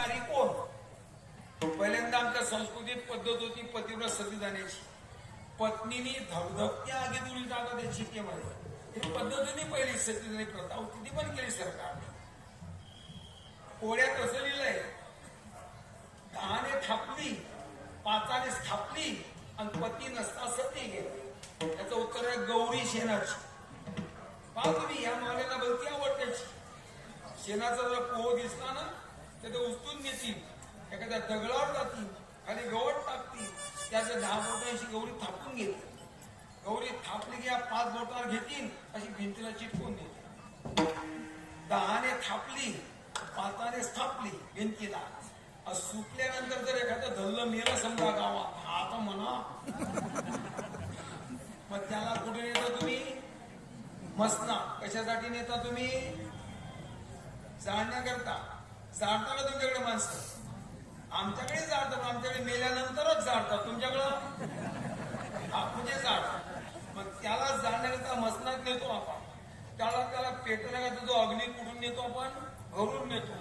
नारी कोण? पहिल्यांदा आमच्या संस्कृतीत पद्धत होती पतिव्रत सती जाण्याची. पत्नीने धगधगत्या आगीत उडी टाका त्या शिकेमध्ये. ही पद्धतीने पहिली सती जाणे प्रथा होती, ती पण केली सरकारने. कोड्यात असं लिहिलंय, 10ने थापली, 5ने स्थापली आणि पती नसता सती गेली. त्याचं उत्तर आहे गौरी शेणाची. पहा तुम्ही, या मावल्याला भलती आवडत्याची. शेणाचा जर पोह दिसला ना तर ते उचलून नेतील, एखाद्या दगडावर जातील, खाली गवत टाकतील, त्याच्या 10 बोटांशी गौरी थापून घेतील. गौरी थापली की या 5 बोटावर घेतील, अशी भिंतीला चिटकून देतील. 10ने थापली, 5ने स्थापली भिंतीला. सुकल्यानंतर जर एखादं धल्लं मेलं समजा गावात, आता म्हणा, मग त्याला कुठे नेता तुम्ही? मसना. कशासाठी नेता तुम्ही? जाळण्याकरता. जाळता का तुमच्याकडे माणसं? आमच्याकडे जाळतात, आमच्याकडे मेल्यानंतरच जाळतात. तुमच्याकडं म्हणजे जाळतात. मग त्याला जाळण्याकरता मसनात नेतो आपण. त्याला पेटवण्याकरता जो अग्नी कुठून नेतो आपण? घरून नेतो,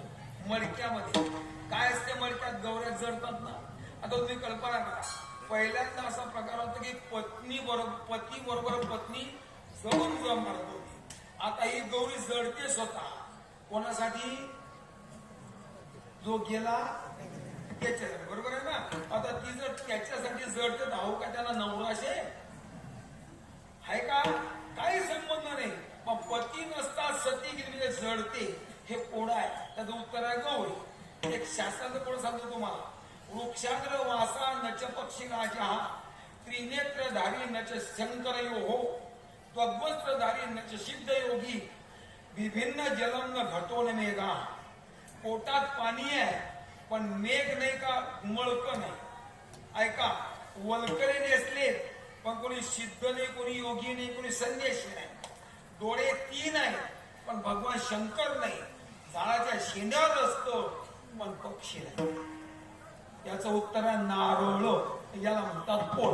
मडक्यामध्ये. काय असते मडक्यात? गौऱ्या जळतात ना. आता तुम्ही कल्पना करा, पहिल्यांदा असा प्रकार होता की पती बरोबर पत्नी जळून जुळा मारत होती. आता ही गौरी जळते स्वतः. कोणासाठी? जो गेला त्याच्यासाठी. बरोबर आहे ना? आता ती जर त्याच्यासाठी जळते, धावू का त्याला नवरा असे आहे का? काही संबंध नाही. मग पती नसता सती गेली म्हणजे जळते, हे कोड आहे. त्याचं उत्तर आहे गौरी. एक शास्त्राचं कोड सांगतो तुम्हाला. वृक्षाग्र वासा नच पक्षी राजा, त्रिनेत्रधारी नच शंकर यो हो, त्वग्वस्त्रधारी नच सिद्ध योगी, विभिन्न जलम न घटो न मेघा. पोटात पाणी आहे पण मेघ नाही का मळक नाही. ऐका, वलकरे नेसले पण कोणी सिद्ध नाही, कोणी योगी नाही, कोणी संन्यासी नाही. डोळे 3 आहेत पण भगवान शंकर नाही. झाडाच्या शेंड्यावर असतो पण पक्षी नाही. याचं उत्तर आहे नारळ. याला म्हणतात पोळ.